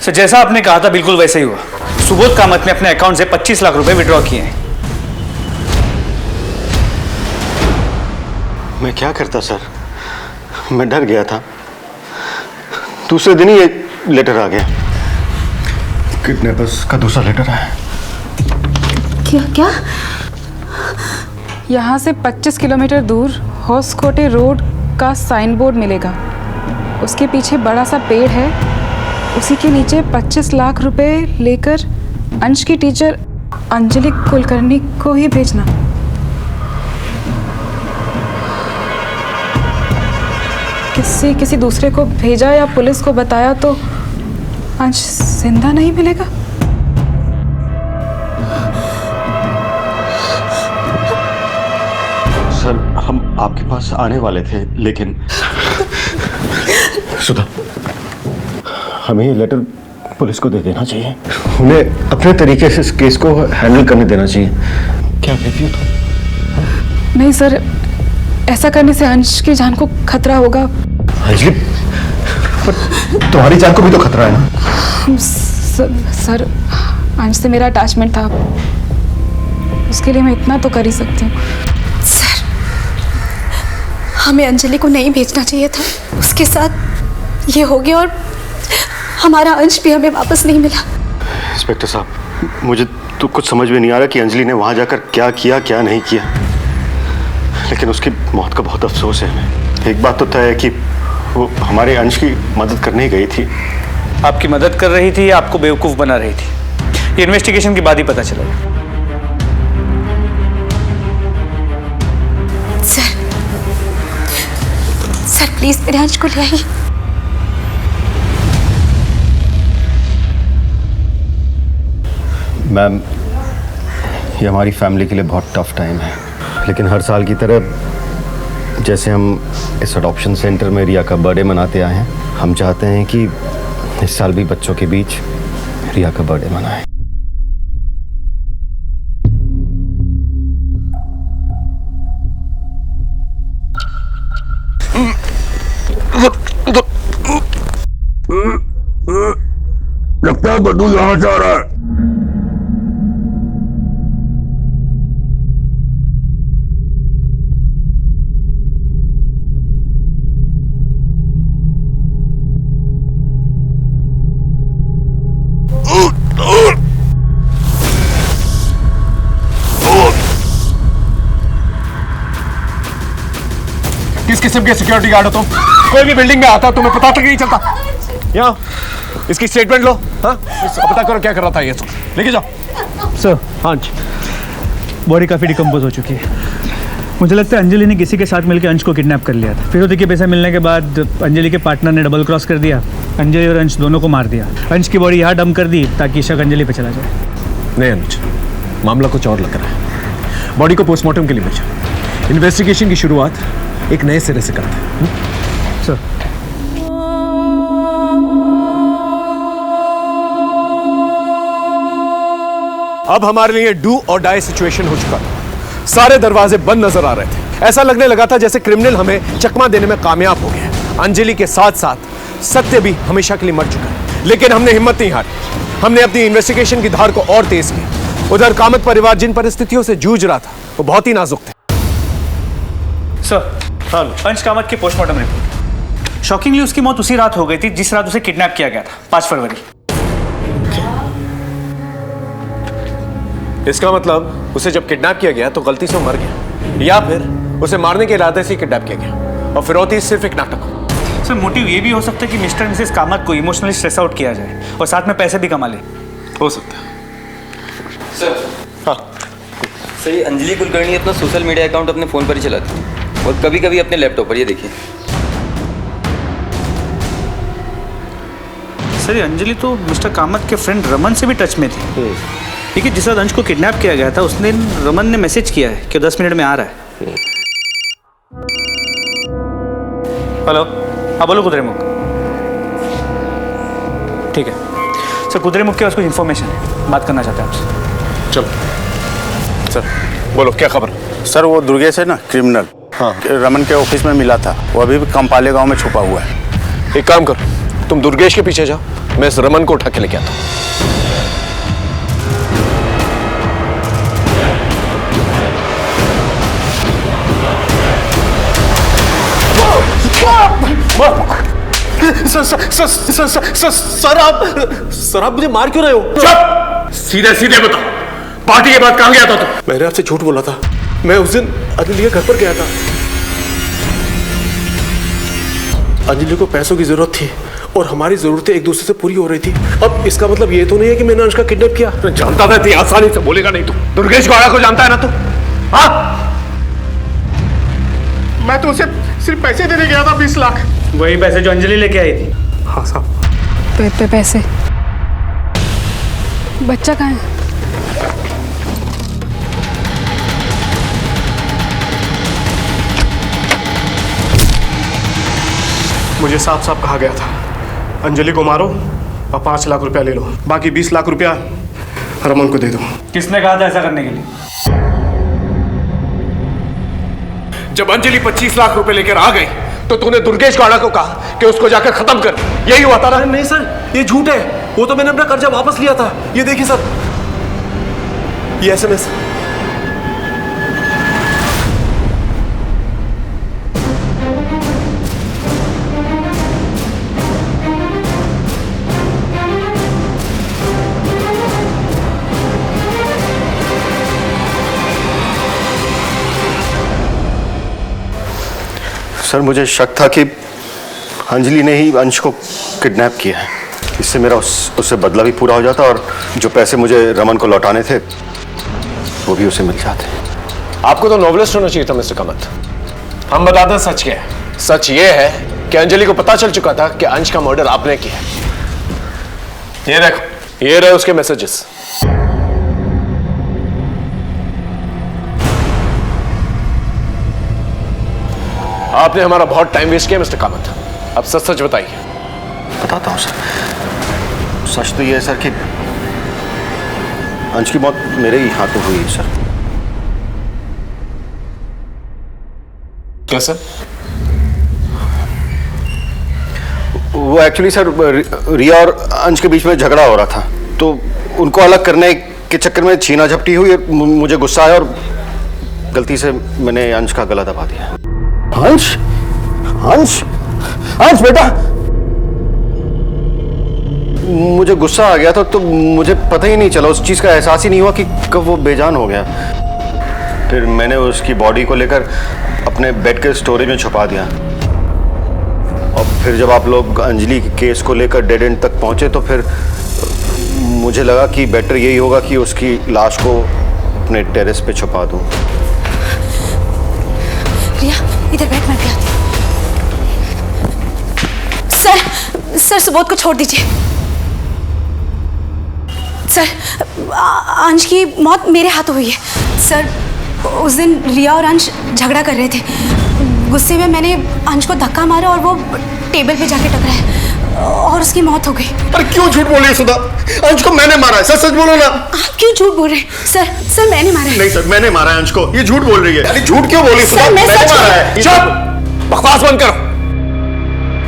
S9: Sir जैसा आपने कहा था बिल्कुल वैसे ही हुआ। सुबोध कामत ने अपने अकाउंट से 25 लाख रुपए विड्रॉ किए हैं।
S12: मैं क्या करता सर, मैं डर गया था। दूसरे दिन ही एक लेटर आ गया। किडनैपर्स का दूसरा लेटर है।
S3: क्या?
S2: यहाँ से 25 किलोमीटर दूर होसकोटे रोड का साइन बोर्ड मिलेगा। उसके पीछे बड़ा सा पेड़ है, उसी के नीचे 25 लाख रुपए लेकर अंश की टीचर अंजलि कुलकर्णी को ही भेजना। किसी दूसरे को भेजा या पुलिस को बताया तो अंश जिंदा नहीं मिलेगा।
S12: सर हम आपके पास आने वाले थे लेकिन सुधा, हमें ये लेटर पुलिस को दे देना चाहिए। उन्हें अपने तरीके से इस केस को हैंडल करने देना चाहिए। क्या कहती हो तुम?
S2: नहीं सर, ऐसा करने से अंश की जान को खतरा होगा।
S12: अंजलि, पर तुम्हारी जान को भी तो खतरा है ना।
S2: सर अंश से मेरा अटैचमेंट था, उसके लिए मैं इतना तो कर ही सकती हूँ।
S6: सर हमें अंजलि को नहीं भेजना चाहिए था। उसके साथ ये हो गया और हमारा अंश भी हमें वापस नहीं मिला।
S12: इंस्पेक्टर साहब, मुझे तो कुछ समझ में नहीं आ रहा कि अंजलि ने वहां जाकर क्या किया क्या नहीं किया, लेकिन उसकी मौत का बहुत अफसोस है हमें। एक बात तो तय है कि वो हमारे अंश की मदद करने ही गई थी।
S9: आपकी मदद कर रही थी या आपको बेवकूफ़ बना रही थी, ये इन्वेस्टिगेशन के बाद ही पता चलेगा।
S6: सर प्लीज मेरे अंश को ले आइए।
S7: मैम, ये हमारी फैमिली के लिए बहुत टफ टाइम है, लेकिन हर साल की तरह जैसे हम इस अडॉप्शन सेंटर में रिया का बर्थडे मनाते आए हैं, हम चाहते हैं कि इस साल भी बच्चों के बीच रिया का बर्थडे मनाएं।
S14: लगता है बड्डू यहाँ से आ रहा है।
S1: किस किस्म के सिक्योरिटी गार्ड हो तुम? कोई भी बिल्डिंग में आता तुम्हें पता तक नहीं चलता। यहाँ इसकी स्टेटमेंट लो। हाँ, पता करो क्या कर रहा था ये। लेके जाओ
S16: सर। हाँ जी, बॉडी काफ़ी डिकम्पोज हो चुकी है। मुझे लगता है अंजलि ने किसी के साथ मिलकर अंश को किडनैप कर लिया था। फिरौती के पैसे मिलने के बाद अंजलि के पार्टनर ने डबल क्रॉस कर दिया, अंजलि और अंश दोनों को मार दिया। अंश की बॉडी यहाँ डंप कर दी ताकि शक अंजलि पे चला जाए।
S1: नहीं अनुज, मामला कुछ और लग रहा है। बॉडी को पोस्टमार्टम के लिए भेजा। इन्वेस्टिगेशन की शुरुआत एक नए सिरे से करते हैं।
S16: सर।
S1: अब हमारे लिए डू और डाई सिचुएशन हो चुका था। सारे दरवाजे बंद नजर आ रहे थे। ऐसा लगने लगा था जैसे क्रिमिनल हमें चकमा देने में कामयाब हो गया। अंजलि के साथ साथ सत्य भी हमेशा के लिए मर चुका है, लेकिन हमने हिम्मत नहीं हारी। हमने अपनी इन्वेस्टिगेशन की धार को और तेज की। उधर कामत परिवार जिन परिस्थितियों से जूझ रहा था वो बहुत ही नाजुक थे।
S9: सर, अंश कामत की पोस्टमार्टम रिपोर्ट। शॉकिंगली उसकी मौत उसी रात हो गई थी जिस रात उसे किडनैप किया गया था, 5 फरवरी।
S1: इसका मतलब उसे जब किडनैप किया गया तो गलती से वो मर गया, या फिर उसे मारने के इरादे से किडनैप किया गया और फिरौती सिर्फ एक नाटक।
S9: सर, मोटिव ये भी हो सकता है कि मिस्टर एंड मिसेस कामत को इमोशनली स्ट्रेस आउट किया जाए और साथ में पैसे भी कमा ले।
S1: हो सकता है
S20: सर। हाँ सर, ये अंजलि कुलकर्णी अपना सोशल मीडिया अकाउंट अपने फ़ोन पर ही चलाती है और कभी कभी अपने लैपटॉप पर। ये देखिए
S9: सर, ये अंजलि तो मिस्टर कामत के फ्रेंड रमन से भी टच में थी। देखिए, जिस रात अंश को किडनैप किया गया था उस दिन रमन ने मैसेज किया है कि 10 मिनट में आ रहा है। हेलो, हाँ बोलो कुद्रेमुख। ठीक है सर, कुद्रेमुख के पास कुछ इन्फॉर्मेशन है, बात करना चाहते हैं आपसे।
S1: चलो सर, बोलो क्या खबर?
S21: सर, वो दुर्गेश है ना, क्रिमिनल। हाँ, रमन के ऑफिस में मिला था। वो अभी भी कंपाले गांव में छुपा हुआ है।
S1: एक काम करो, तुम दुर्गेश के पीछे जाओ, मैं इस रमन को उठा के लेके आता हूँ।
S21: सर आप मुझे मार क्यों रहे हो?
S1: चुप! सीधे सीधे बता, पार्टी के बाद कहां गया था तू?
S21: मैंने आपसे झूठ बोला था। मैं उस दिन अंजलि के घर पर गया था। अंजलि को पैसों की जरूरत थी और हमारी जरूरतें एक दूसरे से पूरी हो रही थी। अब इसका मतलब ये तो नहीं है कि मैंने अंश का किडनैप किया।
S1: जानता था इतनी आसानी से बोलेगा नहीं तू। दुर्गेश गौड़ा को जानता है ना तू? हाँ,
S21: मैं तो उसे सिर्फ पैसे देने गया था, 20 लाख।
S9: वही पैसे जो अंजलि लेके आई थी?
S21: हाँ साहब।
S2: पैसे? बच्चा कहाँ है?
S21: मुझे साफ साफ कहा गया था, अंजलि को मारो और 5 लाख रुपया ले लो, बाकी 20 लाख रुपया रमन को दे दो।
S9: किसने कहा था ऐसा करने के लिए?
S1: जब अंजलि 25 लाख रुपए लेकर आ गई तो तूने दुर्गेश गौड़ा को कहा कि उसको जाकर खत्म कर। यही हुआ था ना?
S21: नहीं सर, ये झूठ है। वो तो मैंने अपना कर्जा वापस लिया था। ये देखिए सर, ये SMS। सर, मुझे शक था कि अंजलि ने ही अंश को किडनैप किया है। इससे मेरा उससे बदला भी पूरा हो जाता और जो पैसे मुझे रमन को लौटाने थे वो भी उसे मिल जाते।
S1: आपको तो नॉवलिस्ट होना चाहिए था मिस्टर कामत। हम बताते हैं सच क्या है। सच ये है कि अंजलि को पता चल चुका था कि अंश का मर्डर आपने किया। ये देखो, ये रहे उसके मैसेजेस। आपने हमारा बहुत टाइम वेस्ट किया मिस्टर कामत। अब सच सच बताइए।
S21: बताता हूँ सर। सच तो ये है सर कि अंश की मौत मेरे ही हाथों हुई है सर।
S1: कैसे?
S21: वो एक्चुअली सर रिया और अंश के बीच में झगड़ा हो रहा था, तो उनको अलग करने के चक्कर में छीना झपटी हुई। मुझे गुस्सा आया और गलती से मैंने अंश का गला दबा दिया। अंश, अंश, अंश बेटा, मुझे गुस्सा आ गया था तो मुझे पता ही नहीं चला, उस चीज का एहसास ही नहीं हुआ कि कब वो बेजान हो गया। फिर मैंने उसकी बॉडी को लेकर अपने बेड के स्टोरेज में छुपा दिया। और फिर जब आप लोग अंजलि के केस को लेकर डेड एंड तक पहुंचे तो फिर मुझे लगा कि बेटर यही होगा कि उसकी लाश को अपने टेरेस पे छुपा दूं।
S6: रिया, इधर बैठ, मैं भी आती हूँ। सर सुबोध को छोड़ दीजिए। सर, अंश की मौत मेरे हाथों हुई है। सर, उस दिन रिया और अंश झगड़ा कर रहे थे। गुस्से में मैंने अंश को धक्का मारा और वो टेबल पे जाके टकराया और उसकी मौत हो गई।
S21: पर क्यों झूठ बोल रही है सुधा? अंश को मैंने मारा है। सच सच बोलो ना।
S6: आप क्यों झूठ बोल रहे हैं? सर मैंने मारा है।
S21: नहीं सर, मैंने मारा है अंश को। ये झूठ बोल रही है। अरे झूठ क्यों बोली सुधा? मैंने मारा है।
S1: चुप! बकवास बंद करो।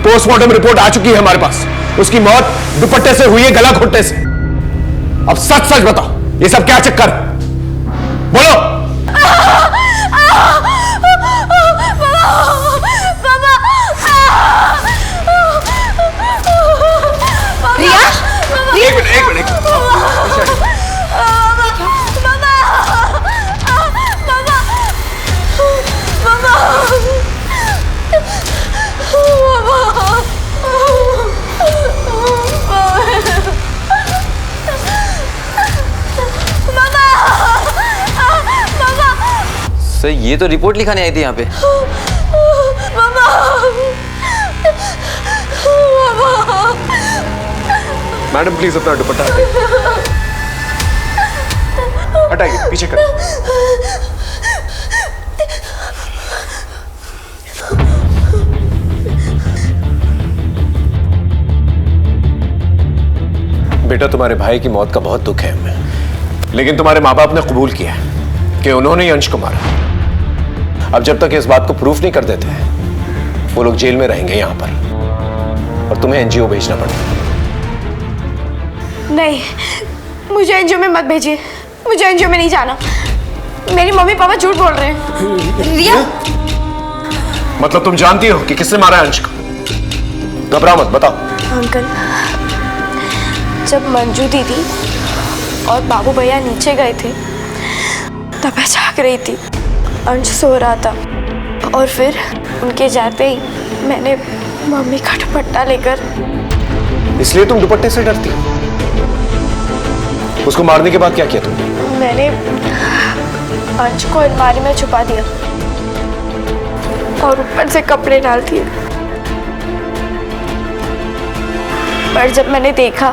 S1: पोस्टमार्टम रिपोर्ट आ चुकी है हमारे पास। उसकी मौत दुपट्टे से हुई है, गला घोटने से। अब सच सच बताओ, ये सब क्या चक्कर? बोलो।
S6: रिया,
S1: एक मिनट।
S20: सर ये तो रिपोर्ट लिखाने आई थी यहाँ पे।
S1: मैडम प्लीज अपना दुपट्टा हटाइए, पीछे कर। बेटा, तुम्हारे भाई की मौत का बहुत दुख है हमें, लेकिन तुम्हारे माँ बाप ने कबूल किया कि उन्होंने ही अंश को मारा। अब जब तक इस बात को प्रूफ नहीं कर देते वो लोग जेल में रहेंगे यहां पर और तुम्हें एनजीओ भेजना पड़ेगा।
S3: नहीं, मुझे एनजीओ में मत भेजिए। मुझे एनजीओ में नहीं जाना। मेरी मम्मी पापा झूठ बोल रहे हैं। रिया,
S1: मतलब तुम जानती हो कि किसने मारा है अंश को? घबराओ मत, बताओ।
S3: अंकल, जब मंजू दीदी और बाबू भैया नीचे गए थे तब मैं जाग रही थी। अंश सो रहा था और फिर उनके जाते ही मैंने मम्मी का दुपट्टा लेकर।
S1: इसलिए तुम दुपट्टे से डरती हो? उसको मारने के बाद क्या किया तुमने?
S3: मैंने अंश को अलमारी में छुपा दिया और ऊपर से कपड़े डाल दिए। पर जब मैंने देखा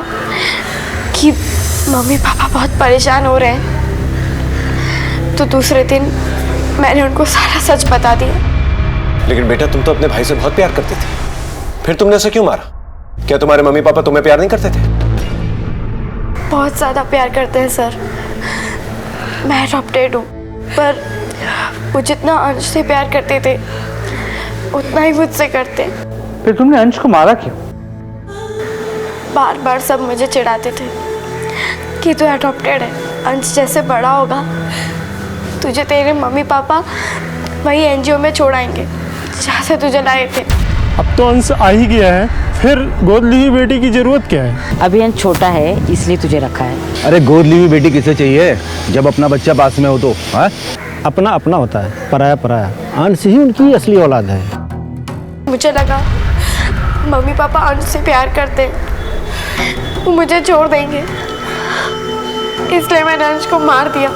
S3: कि मम्मी पापा बहुत परेशान हो रहे हैं तो दूसरे दिन मैंने उनको सारा सच बता दिया।
S1: लेकिन बेटा, तुम तो अपने भाई से बहुत प्यार करती थी, फिर तुमने उसे क्यों मारा? क्या तुम्हारे मम्मी पापा तुम्हें प्यार नहीं करते थे?
S3: बहुत ज्यादा प्यार करते हैं सर। मैं अडॉप्टेड हूँ, पर वो जितना अंश से प्यार करते थे उतना ही मुझसे करते।
S16: फिर तुमने अंश को मारा क्यों?
S3: बार बार सब मुझे चिढ़ाते थे कि तू अडॉप्टेड है, अंश जैसे बड़ा होगा तुझे तेरे मम्मी पापा वही एनजीओ में छोड़ाएंगे जहाँ से तुझे लाए थे।
S4: अब तो अंश आ ही गया है, फिर गोद ली हुई बेटी की जरूरत क्या है?
S10: अभी अंश छोटा है इसलिए तुझे रखा है।
S17: अरे गोद ली हुई बेटी किसे चाहिए जब अपना बच्चा पास में हो तो? हाँ,
S19: अपना अपना होता है, पराया पराया। अंश ही उनकी असली औलाद है।
S3: मुझे लगा मम्मी पापा अंश से प्यार करते हैं, वो मुझे छोड़ देंगे, इसलिए मैंने अंश को मार दिया।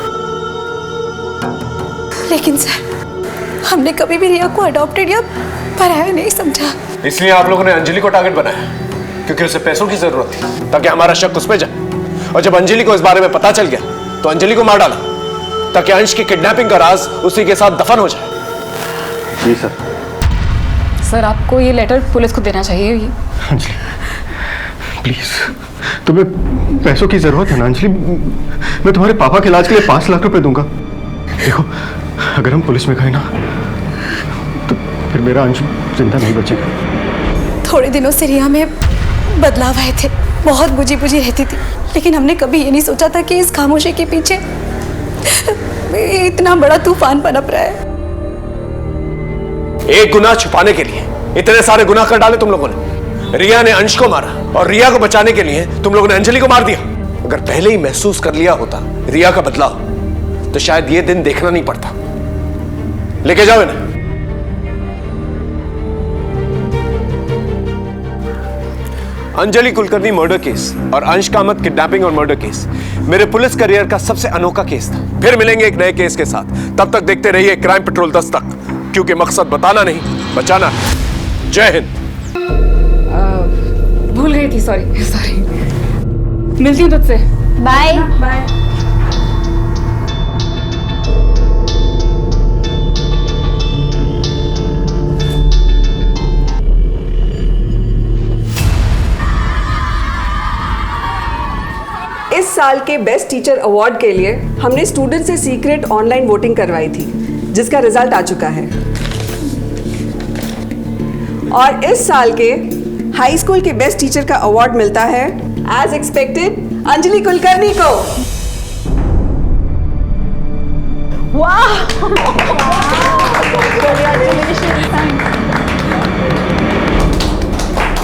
S3: लेकिन सर, हमने कभी भी रिया को अडॉप्टेड या पराया नहीं समझा।
S1: इसलिए आप लोगों ने अंजलि को टारगेट बनाया, क्योंकि उसे पैसों की जरूरत थी, ताकि हमारा शक उस पर जाए। और जब अंजलि को इस बारे में पता चल गया तो अंजलि को मार डाला, ताकि अंश की किडनैपिंग का राज उसी के साथ दफन हो जाए।
S21: जी सर।
S2: सर आपको ये लेटर पुलिस को देना चाहिए।
S21: अंजलि प्लीज, तुम्हें पैसों की जरूरत है ना अंजलि? मैं तुम्हारे पापा के इलाज के लिए 5 लाख रुपए दूंगा। देखो, अगर हम पुलिस में गए ना तो फिर मेरा अंश जिंदा नहीं बचेगा।
S3: थोड़े दिनों से रिया में बदलाव आए थे, बहुत बुझी बुझी रहती थी, लेकिन हमने कभी ये नहीं सोचा था कि इस खामोशी के पीछे इतना बड़ा तूफान पनप रहा है।
S1: एक गुनाह छुपाने के लिए इतने सारे गुनाह कर डाले तुम लोगों ने। रिया ने अंश को मारा और रिया को बचाने के लिए तुम लोगों ने अंजलि को मार दिया। अगर पहले ही महसूस कर लिया होता रिया का बदलाव, तो शायद ये दिन देखना नहीं पड़ता। लेके जाओ इन्हें। अंजलि कुलकर्णी मर्डर केस और अंश कामत किडनैपिंग और मर्डर केस मेरे पुलिस करियर का सबसे अनोखा केस था। फिर मिलेंगे एक नए केस के साथ। तब तक देखते रहिए क्राइम पेट्रोल दस्तक, क्योंकि मकसद बताना नहीं, बचाना है। जय हिंद।
S2: भूल गई थी, सॉरी। मिलती हूँ तुझसे।
S6: Bye
S2: bye.
S8: इस साल के बेस्ट टीचर अवार्ड के लिए हमने स्टूडेंट से सीक्रेट ऑनलाइन वोटिंग करवाई थी, जिसका रिजल्ट आ चुका है। और इस साल के हाई स्कूल के बेस्ट टीचर का अवार्ड मिलता है एज एक्सपेक्टेड अंजलि कुलकर्णी को।
S5: वाह!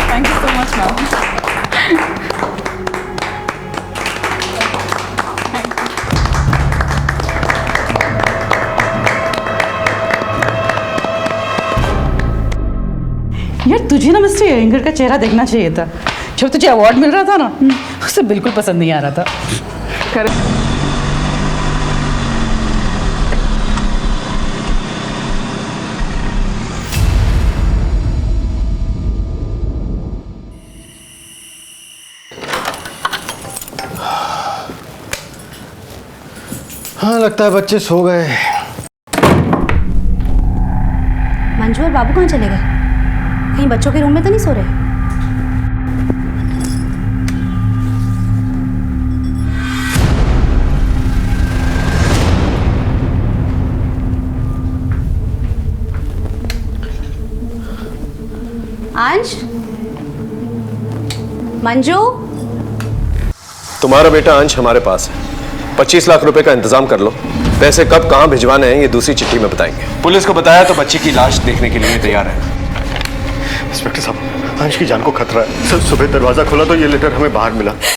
S2: Thank you so much ma'am.
S5: यार तुझे ना मिस्टर एंगर का चेहरा देखना चाहिए था। जब तुझे अवार्ड मिल रहा था ना, उसे बिल्कुल पसंद नहीं आ रहा था।
S7: हाँ, लगता है बच्चे सो गए।
S6: मंजू और बाबू कहाँ चले गए? कहीं बच्चों के रूम में तो नहीं सो रहे? अंश, मंजू,
S1: तुम्हारा बेटा अंश हमारे पास है। 25 लाख रुपए का इंतजाम कर लो। पैसे कब कहां भिजवाने हैं ये दूसरी चिट्ठी में बताएंगे। पुलिस को बताया तो बच्ची की लाश देखने के लिए तैयार है।
S21: इंस्पेक्टर साहब, अंश की जान को खतरा है। सर, सुबह दरवाजा खोला तो ये लेटर हमें बाहर मिला।